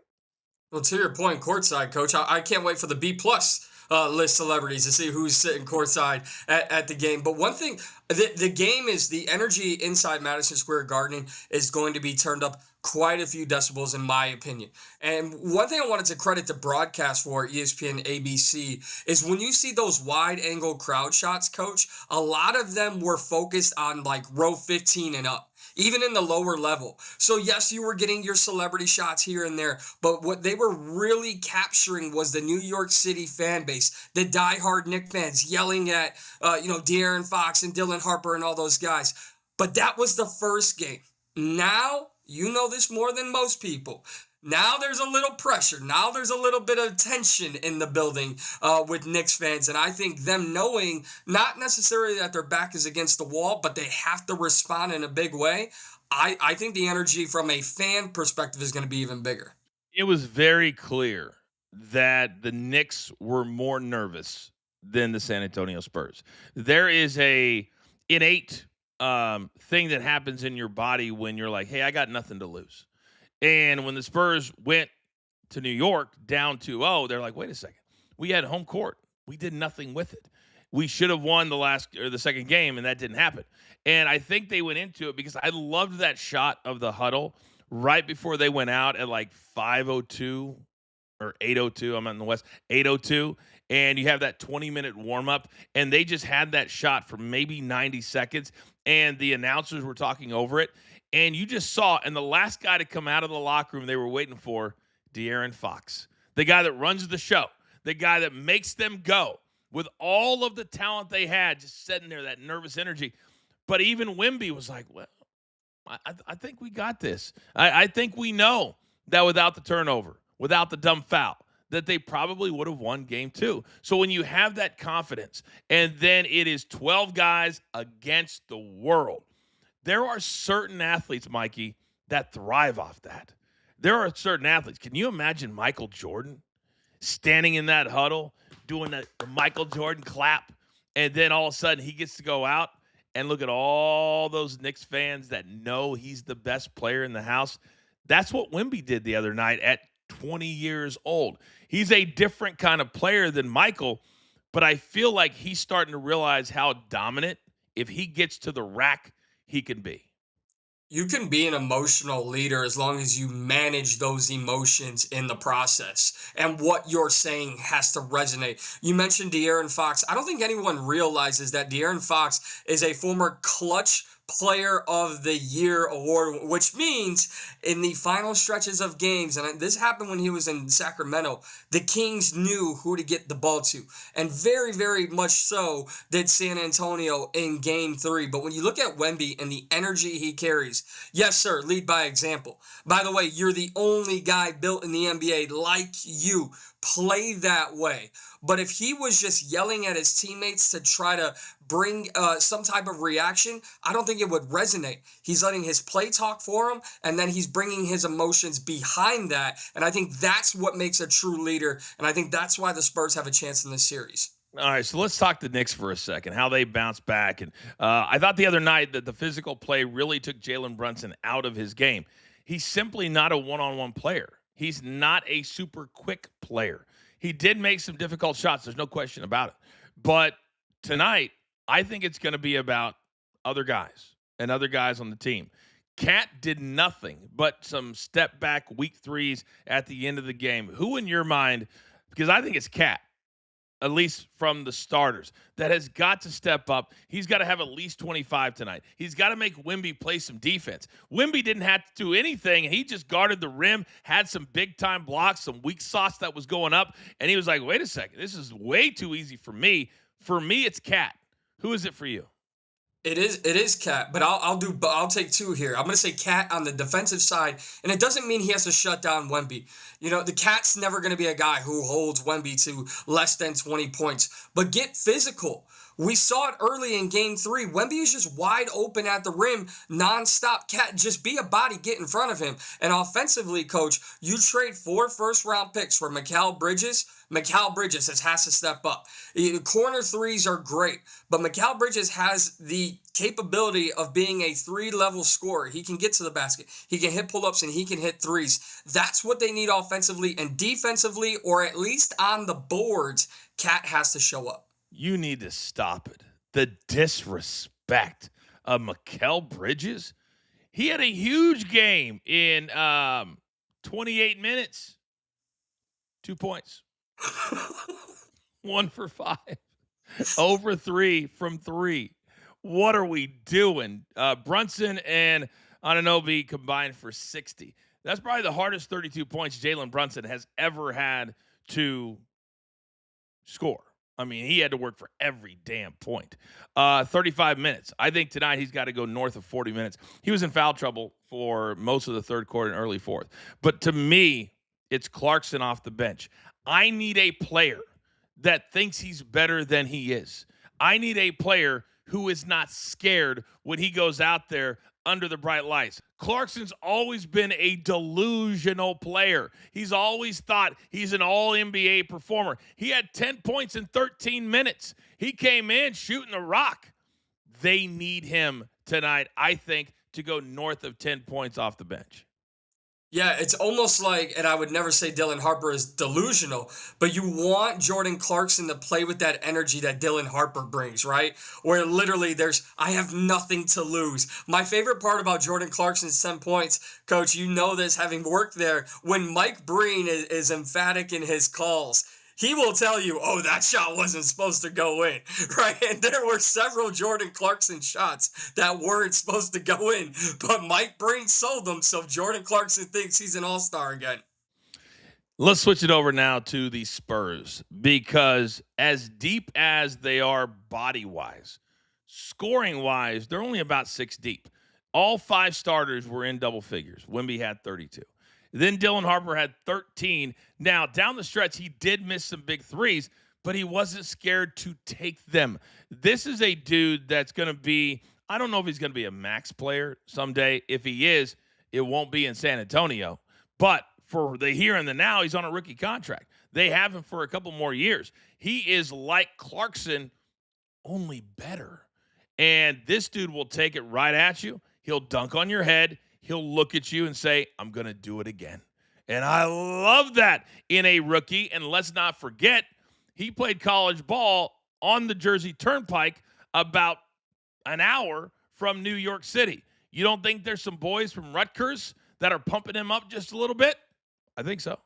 Well, to your point, courtside, coach, I can't wait for the B plus list celebrities to see who's sitting courtside at the game. But one thing, the game is the energy inside Madison Square Garden is going to be turned up quite a few decibels, in my opinion. And one thing I wanted to credit the broadcast for ESPN ABC is when you see those wide angle crowd shots, coach, a lot of them were focused on like row 15 and up, even in the lower level. So yes, you were getting your celebrity shots here and there, but what they were really capturing was the New York City fan base, the diehard Knicks fans yelling at, De'Aaron Fox and Dylan Harper and all those guys. But that was the first game. Now, you know this more than most people. Now there's a little pressure. Now there's a little bit of tension in the building with Knicks fans. And I think them knowing not necessarily that their back is against the wall, but they have to respond in a big way. I think the energy from a fan perspective is going to be even bigger. It was very clear that the Knicks were more nervous than the San Antonio Spurs. There is a innate thing that happens in your body when you're like, hey, I got nothing to lose. And when the Spurs went to New York down 2-0, they're like, wait a second. We had home court. We did nothing with it. We should have won the second game, and that didn't happen. And I think they went into it because I loved that shot of the huddle right before they went out at like 5:02 or 8:02. I'm in the West, 8:02. And you have that 20-minute warm-up, and they just had that shot for maybe 90 seconds, and the announcers were talking over it. And you just saw, and the last guy to come out of the locker room they were waiting for, De'Aaron Fox, the guy that runs the show, the guy that makes them go with all of the talent they had, just sitting there, that nervous energy. But even Wemby was like, well, I think we got this. I think we know that without the turnover, without the dumb foul, that they probably would have won game 2. So when you have that confidence, and then it is 12 guys against the world, there are certain athletes, Mikey, that thrive off that. There are certain athletes. Can you imagine Michael Jordan standing in that huddle, doing the Michael Jordan clap, and then all of a sudden he gets to go out and look at all those Knicks fans that know he's the best player in the house? That's what Wemby did the other night at 20 years old. He's a different kind of player than Michael, but I feel like he's starting to realize how dominant, if he gets to the rack, he can be. You can be an emotional leader as long as you manage those emotions in the process. And what you're saying has to resonate. You mentioned De'Aaron Fox. I don't think anyone realizes that De'Aaron Fox is a former clutch Player of the Year award, which means in the final stretches of games, and this happened when he was in Sacramento, the Kings knew who to get the ball to, and very, very much so did San Antonio in Game 3. But when you look at Wemby and the energy he carries, yes, sir, lead by example. By the way, you're the only guy built in the NBA like you. Play that way. But if he was just yelling at his teammates to try to bring some type of reaction, I don't think it would resonate. He's letting his play talk for him, and then he's bringing his emotions behind that. And I think that's what makes a true leader. And I think that's why the Spurs have a chance in this series. All right, so let's talk the Knicks for a second, how they bounce back. And I thought the other night that the physical play really took Jalen Brunson out of his game. He's simply not a one-on-one player. He's not a super quick player. He did make some difficult shots. There's no question about it. But tonight, I think it's going to be about other guys and other guys on the team. Cat did nothing but some step back weak threes at the end of the game. Who in your mind, because I think it's Cat, at least from the starters, that has got to step up. He's got to have at least 25 tonight. He's got to make Wemby play some defense. Wemby didn't have to do anything. He just guarded the rim, had some big-time blocks, some weak sauce that was going up, and he was like, wait a second, this is way too easy for me. For me, it's Cat. Who is it for you? It is Cat, but I'll take two here. I'm going to say Cat on the defensive side, and it doesn't mean he has to shut down Wemby. You know, the Cat's never going to be a guy who holds Wemby to less than 20 points, but get physical We saw it early in game 3. Wemby is just wide open at the rim, nonstop. Cat, just be a body, get in front of him. And offensively, coach, you trade 4 first-round picks for Mikal Bridges. Mikal Bridges has to step up. Corner threes are great, but Mikal Bridges has the capability of being a 3-level scorer. He can get to the basket, he can hit pull-ups, and he can hit threes. That's what they need offensively, and defensively, or at least on the boards, Cat has to show up. You need to stop it. The disrespect of Mikal Bridges. He had a huge game in 28 minutes. 2 points. 1 for 5. Over 3 from 3. What are we doing? Brunson and Anunoby combined for 60. That's probably the hardest 32 points Jalen Brunson has ever had to score. I mean, he had to work for every damn point. 35 minutes. I think tonight he's got to go north of 40 minutes. He was in foul trouble for most of the third quarter and early fourth. But to me, it's Clarkson off the bench. I need a player that thinks he's better than he is. I need a player who is not scared when he goes out there under the bright lights. Clarkson's always been a delusional player. He's always thought he's an all-NBA performer. He had 10 points in 13 minutes. He came in shooting the rock. They need him tonight, I think, to go north of 10 points off the bench. Yeah, it's almost like, and I would never say Dylan Harper is delusional, but you want Jordan Clarkson to play with that energy that Dylan Harper brings, right? Where literally I have nothing to lose. My favorite part about Jordan Clarkson's 10 points, coach, you know this having worked there, when Mike Breen is emphatic in his calls, he will tell you, oh, that shot wasn't supposed to go in, right? And there were several Jordan Clarkson shots that weren't supposed to go in, but Mike Breen sold them, so Jordan Clarkson thinks he's an all-star again. Let's switch it over now to the Spurs, because as deep as they are body-wise, scoring-wise, they're only about 6 deep. All 5 starters were in double figures. Wemby had 32. Then Dylan Harper had 13. Now, down the stretch, he did miss some big threes, but he wasn't scared to take them. This is a dude that's going to be, I don't know if he's going to be a max player someday. If he is, it won't be in San Antonio. But for the here and the now, he's on a rookie contract. They have him for a couple more years. He is like Clarkson, only better. And this dude will take it right at you. He'll dunk on your head. He'll look at you and say, I'm going to do it again. And I love that in a rookie. And let's not forget, he played college ball on the Jersey Turnpike about an hour from New York City. You don't think there's some boys from Rutgers that are pumping him up just a little bit? I think so.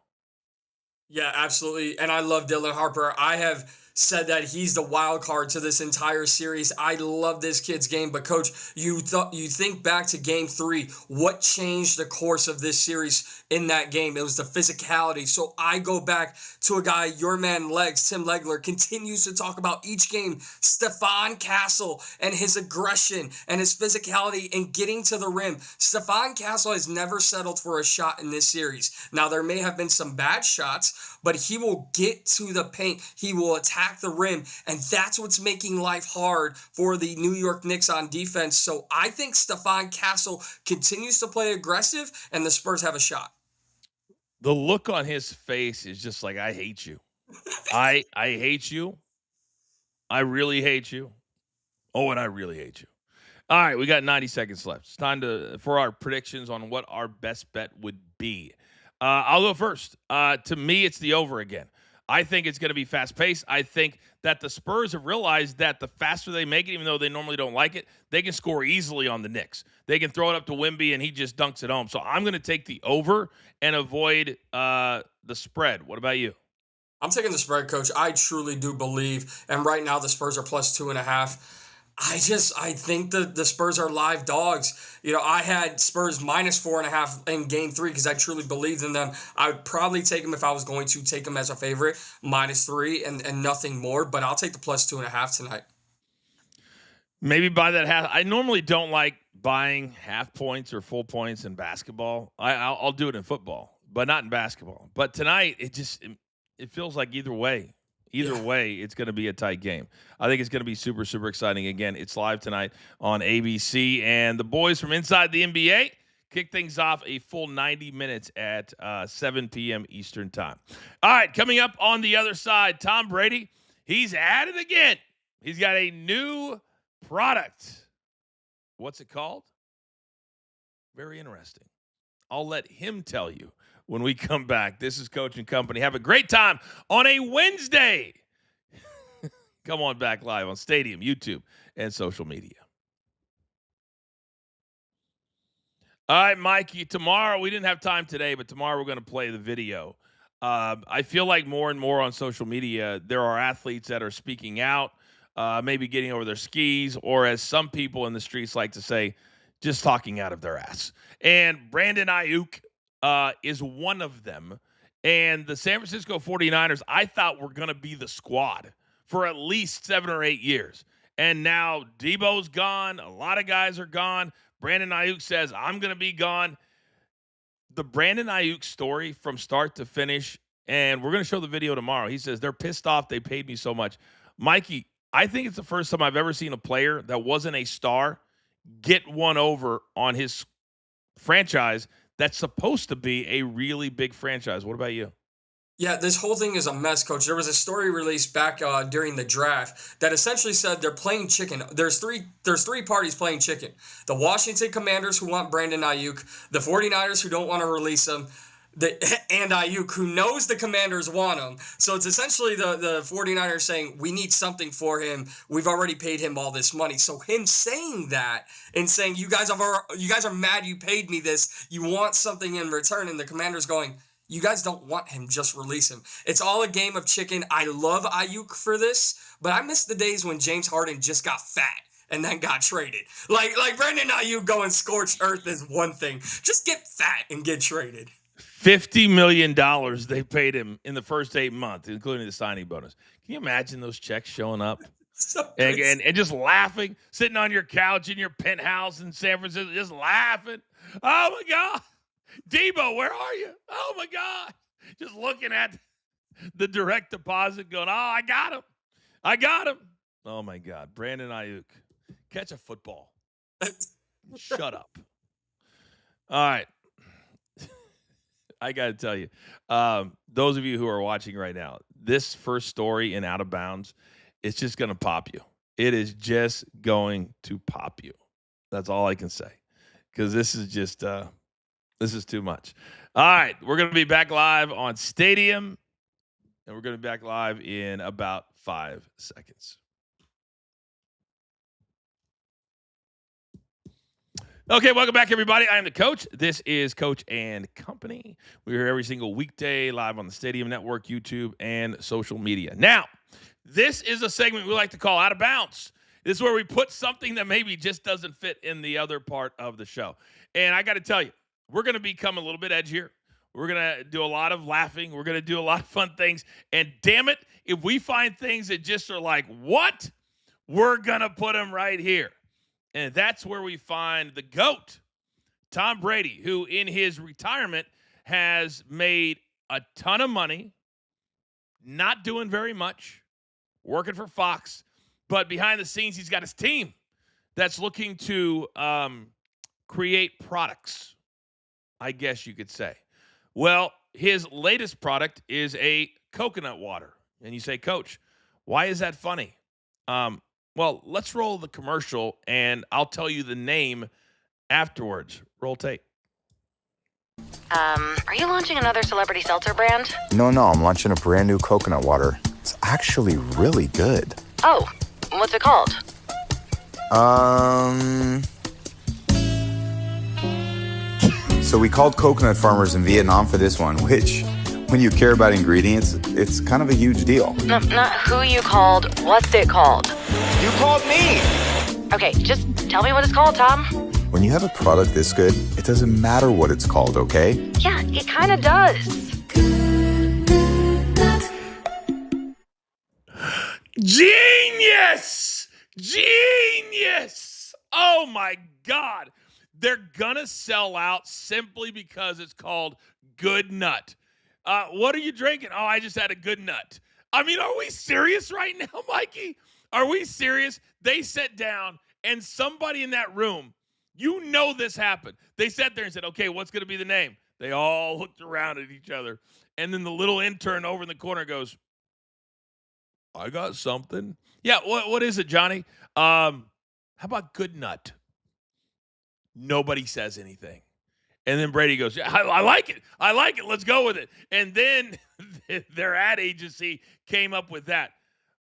Yeah, absolutely. And I love Dylan Harper. I have said that he's the wild card to this entire series. I love this kid's game. But, Coach, you think back to Game 3, what changed the course of this series in that game? It was the physicality. So I go back to a guy, your man Legs, Tim Legler, continues to talk about each game, Stephon Castle and his aggression and his physicality and getting to the rim. Stephon Castle has never settled for a shot in this series. Now, there may have been some bad shots, but he will get to the paint. He will attack the rim, and that's what's making life hard for the New York Knicks on defense. So I think Stephon Castle continues to play aggressive, and the Spurs have a shot. The look on his face is just like, I hate you. I hate you. I really hate you. Oh, and I really hate you. All right, we got 90 seconds left. It's time for our predictions on what our best bet would be. I'll go first. To me, it's the over again. I think it's going to be fast-paced. I think that the Spurs have realized that the faster they make it, even though they normally don't like it, they can score easily on the Knicks. They can throw it up to Wemby, and he just dunks it home. So I'm going to take the over and avoid the spread. What about you? I'm taking the spread, Coach. I truly do believe, and right now the Spurs are plus 2.5. I think the Spurs are live dogs. You know, I had Spurs minus 4.5 in Game 3 because I truly believed in them. I would probably take them if I was going to take them as a favorite, minus 3 and nothing more. But I'll take the plus 2.5 tonight. Maybe buy that half. I normally don't like buying half points or full points in basketball. I'll do it in football, but not in basketball. But tonight, it feels like either way. Either way, it's going to be a tight game. I think it's going to be super, super exciting. Again, it's live tonight on ABC, and the boys from inside the NBA kick things off a full 90 minutes at 7 p.m. Eastern time. All right, coming up on the other side, Tom Brady, he's at it again. He's got a new product. What's it called? Very interesting. I'll let him tell you when we come back. This is Coach and Company. Have a great time on a Wednesday. Come on back live on Stadium, YouTube, and social media. All right, Mikey, tomorrow, we didn't have time today, but tomorrow we're going to play the video. I feel like more and more on social media, there are athletes that are speaking out, maybe getting over their skis, or as some people in the streets like to say, just talking out of their ass. And Brandon Ayuk is one of them. And the San Francisco 49ers, I thought were going to be the squad for at least 7 or 8 years. And now Debo's gone. A lot of guys are gone. Brandon Ayuk says, I'm going to be gone. The Brandon Ayuk story from start to finish, and we're going to show the video tomorrow. He says, they're pissed off. They paid me so much. Mikey, I think it's the first time I've ever seen a player that wasn't a star get one over on his franchise that's supposed to be a really big franchise. What about you? Yeah, this whole thing is a mess, Coach. There was a story released back during the draft that essentially said they're playing chicken. There's three parties playing chicken. The Washington Commanders, who want Brandon Ayuk, the 49ers, who don't want to release him, and Ayuk, who knows the Commanders want him. So it's essentially the 49ers saying, we need something for him. We've already paid him all this money. So him saying that and saying, you guys are mad you paid me this. You want something in return. And the Commanders going, you guys don't want him, just release him. It's all a game of chicken. I love Ayuk for this, but I miss the days when James Harden just got fat and then got traded. Like Brandon Ayuk going scorched earth is one thing. Just get fat and get traded. $50 million they paid him in the first 8 months, including the signing bonus. Can you imagine those checks showing up? So and just laughing, sitting on your couch in your penthouse in San Francisco, just laughing. Oh, my God. Debo, where are you? Oh, my God. Just looking at the direct deposit going, oh, I got him. I got him. Oh, my God. Brandon Ayuk, catch a football. Shut up. All right. I got to tell you, those of you who are watching right now, this first story in Out of Bounds, it's just going to pop you. It is just going to pop you. That's all I can say, because this is just this is too much. All right, we're going to be back live on Stadium, and we're going to be back live in about 5 seconds. Okay, welcome back, everybody. I am the coach. This is Coach and Company. We're here every single weekday live on the Stadium Network, YouTube, and social media. Now, this is a segment we like to call Out of Bounds. This is where we put something that maybe just doesn't fit in the other part of the show. And I got to tell you, we're going to become a little bit edgier. We're going to do a lot of laughing. We're going to do a lot of fun things. And damn it, if we find things that just are like, what? We're going to put them right here. And that's where we find the GOAT, Tom Brady, who in his retirement has made a ton of money, not doing very much, working for Fox. But behind the scenes, he's got his team that's looking to create products, I guess you could say. Well, his latest product is a coconut water. And you say, Coach, why is that funny? Well, let's roll the commercial, and I'll tell you the name afterwards. Roll tape. Are you launching another celebrity seltzer brand? No, I'm launching a brand new coconut water. It's actually really good. Oh, what's it called? So we called coconut farmers in Vietnam for this one, which, when you care about ingredients, it's kind of a huge deal. No, not who you called. What's it called? You called me! Okay, just tell me what it's called, Tom. When you have a product this good, it doesn't matter what it's called, okay? Yeah, it kind of does. Genius! Genius! Oh, my God. They're going to sell out simply because it's called Good Nut. What are you drinking? Oh, I just had a good nut. I mean, are we serious right now, Mikey? Are we serious? They sat down and somebody in that room, you know this happened. They sat there and said, okay, what's going to be the name? They all looked around at each other. And then the little intern over in the corner goes, I got something. Yeah, what is it, Johnny? How about Good Nut? Nobody says anything. And then Brady goes, yeah, I like it. I like it. Let's go with it. And then their ad agency came up with that.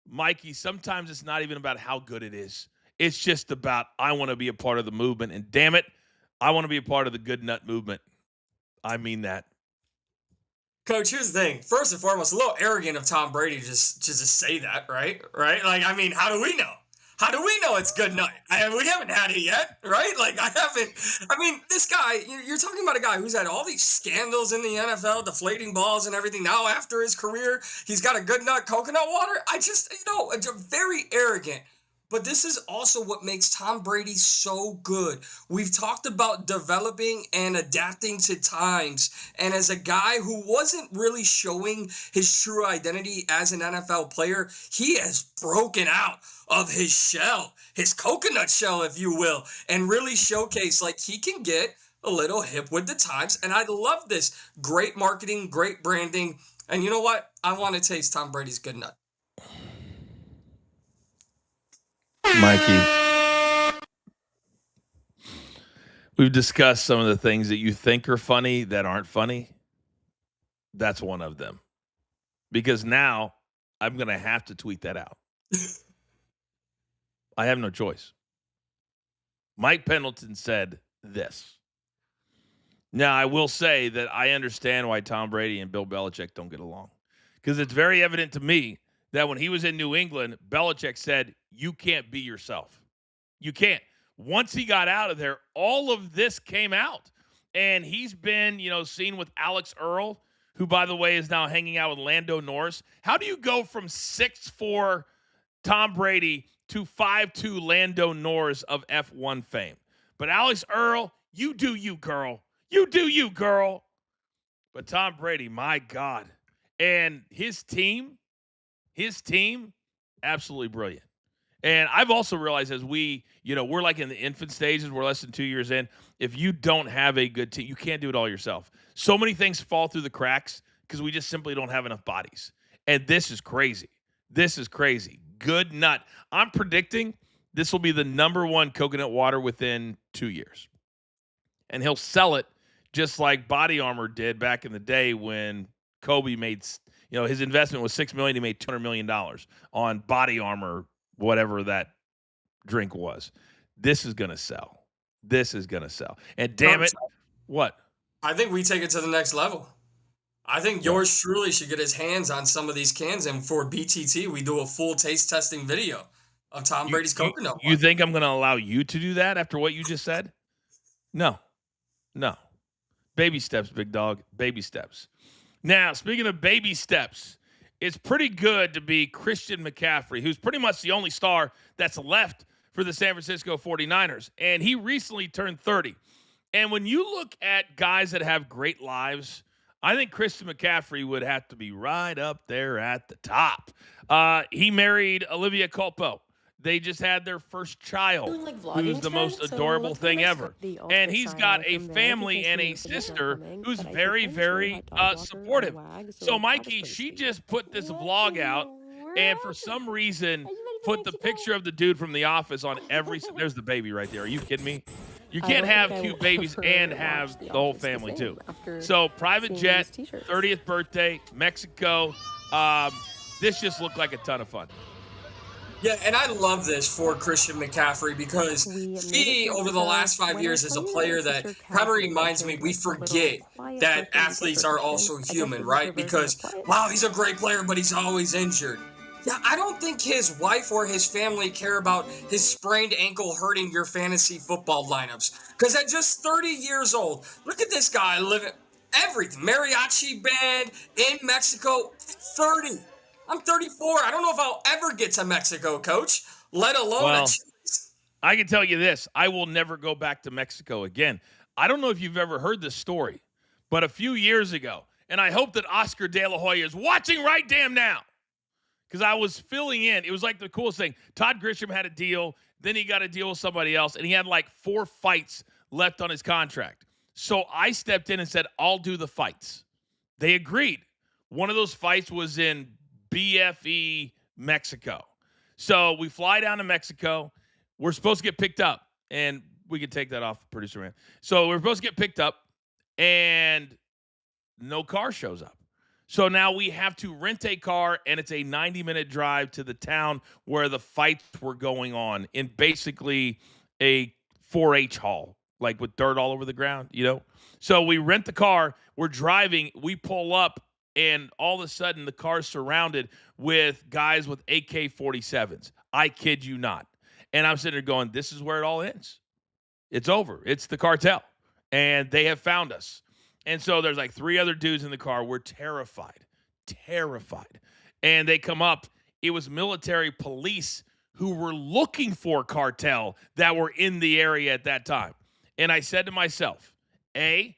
Mikey, sometimes it's not even about how good it is. It's just about, I want to be a part of the movement. And damn it, I want to be a part of the Good Nut movement. I mean that. Coach, here's the thing. First and foremost, a little arrogant of Tom Brady to just say that, right? Right? Like, I mean, how do we know? How do we know it's Good Night? We haven't had it yet, right? Like, I mean, this guy, you're talking about a guy who's had all these scandals in the NFL, deflating balls and everything. Now, after his career, he's got a Good Nut coconut water. It's very arrogant. But this is also what makes Tom Brady so good. We've talked about developing and adapting to times. And as a guy who wasn't really showing his true identity as an NFL player, he has broken out of his shell, his coconut shell, if you will, and really showcased like he can get a little hip with the times. And I love this. Great marketing, great branding. And you know what? I want to taste Tom Brady's Good Nut. Mikey. We've discussed some of the things that you think are funny that aren't funny. That's one of them. Because now I'm going to have to tweet that out. I have no choice. Mike Pendleton said this. Now, I will say that I understand why Tom Brady and Bill Belichick don't get along. Because it's very evident to me that when he was in New England, Belichick said, you can't be yourself. You can't. Once he got out of there, all of this came out. And he's been, seen with Alex Earl, who, by the way, is now hanging out with Lando Norris. How do you go from 6'4" Tom Brady to 5'2" Lando Norris of F1 fame? But Alex Earl, you do you, girl. You do you, girl. But Tom Brady, my God. And his team, absolutely brilliant. And I've also realized as we're like in the infant stages, we're less than 2 years in. If you don't have a good team, you can't do it all yourself. So many things fall through the cracks because we just simply don't have enough bodies. And this is crazy. This is crazy. Good Nut. I'm predicting this will be the number one coconut water within 2 years. And he'll sell it just like Body Armor did back in the day when Kobe made, his investment was $6 million. He made $200 million on Body Armor, whatever that drink was. This is going to sell. This is going to sell. And damn it, what? I think we take it to the next level. I think yours truly should get his hands on some of these cans. And for BTT, we do a full taste testing video of Tom Brady's coconut water. You think I'm going to allow you to do that after what you just said? No. Baby steps, big dog. Baby steps. Now, speaking of baby steps, it's pretty good to be Christian McCaffrey, who's pretty much the only star that's left for the San Francisco 49ers. And he recently turned 30. And when you look at guys that have great lives, I think Christian McCaffrey would have to be right up there at the top. He married Olivia Culpo. They just had their first child, who's the most adorable thing ever. And he's got a family and a sister who's very, very supportive. So, Mikey, she just put this vlog out and for some reason put the picture of the dude from The Office on every – there's the baby right there. Are you kidding me? You can't have cute babies and have the whole family, too. So, private jet, 30th birthday, Mexico. This just looked like a ton of fun. Yeah, and I love this for Christian McCaffrey because he, over the last 5 years, is a player that kind of reminds me we forget that athletes are also human, right? Because, wow, he's a great player, but he's always injured. Yeah, I don't think his wife or his family care about his sprained ankle hurting your fantasy football lineups. Because at just 30 years old, look at this guy living everything. Mariachi band in Mexico, 30. I'm 34. I don't know if I'll ever get to Mexico, Coach, let alone I can tell you this. I will never go back to Mexico again. I don't know if you've ever heard this story, but a few years ago, and I hope that Oscar De La Hoya is watching right damn now. because I was filling in. It was like the coolest thing. Todd Grisham had a deal. Then he got a deal with somebody else, and he had like 4 fights left on his contract. So I stepped in and said, I'll do the fights. They agreed. One of those fights was in BFE, Mexico. So we fly down to Mexico. We're supposed to get picked up, and we can take that off, producer man. So we're supposed to get picked up, and no car shows up. So now we have to rent a car, and it's a 90-minute drive to the town where the fights were going on in basically a 4-H hall, like with dirt all over the ground, you know? So we rent the car, we're driving, we pull up, and all of a sudden the car's surrounded with guys with AK-47s. I kid you not. And I'm sitting there going, this is where it all ends. It's over. It's the cartel. And they have found us. And so there's like 3 other dudes in the car. We're terrified. And they come up. It was military police who were looking for cartel that were in the area at that time. And I said to myself, A,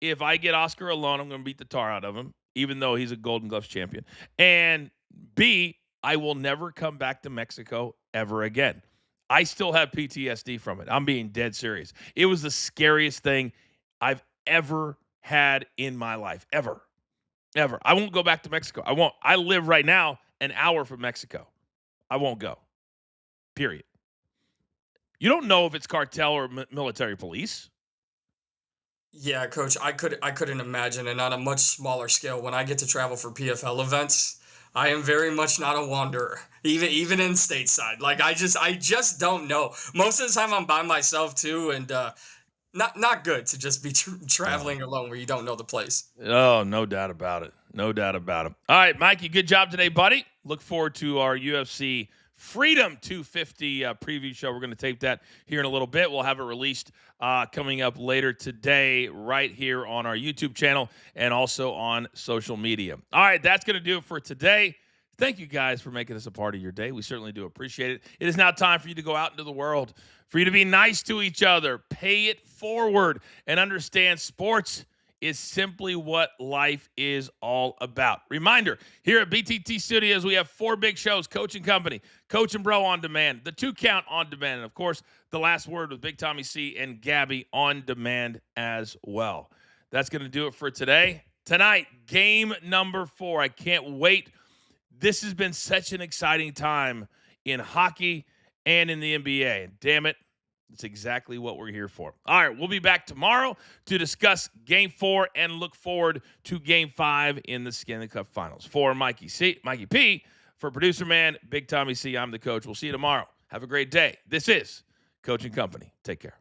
if I get Oscar alone, I'm going to beat the tar out of him, even though he's a Golden Gloves champion. And B, I will never come back to Mexico ever again. I still have PTSD from it. I'm being dead serious. It was the scariest thing I've ever had in my life, ever. I won't go back to Mexico. I won't. I live right now an hour from Mexico. I won't go. Period. You don't know if it's cartel or military police. Yeah, Coach, I couldn't imagine, and on a much smaller scale, when I get to travel for PFL events, I am very much not a wanderer, even in stateside. Like I just don't know. Most of the time, I'm by myself too, and not good to just be traveling alone where you don't know the place. Oh, no doubt about it. All right, Mikey, good job today, buddy. Look forward to our UFC Freedom 250 preview show. We're going to tape that here in a little bit. We'll have it released coming up later today right here on our YouTube channel and also on social media. All right, that's going to do it for today. Thank you guys for making us a part of your day. We certainly do appreciate it. It is now time for you to go out into the world, for you to be nice to each other, pay it forward, and understand sports is simply what life is all about. Reminder, here at BTT Studios, we have 4 big shows: Coach and Company, Coach and Bro on Demand, The 2 Count on Demand, and of course, The Last Word with Big Tommy C and Gabby on demand as well. That's going to do it for today. Tonight, game number 4. I can't wait. This has been such an exciting time in hockey and in the NBA. And damn it, it's exactly what we're here for. All right, we'll be back tomorrow to discuss Game 4 and look forward to Game 5 in the Stanley Cup Finals. For Mikey P, for producer man, Big Tommy C, I'm the coach. We'll see you tomorrow. Have a great day. This is Coach and Company. Take care.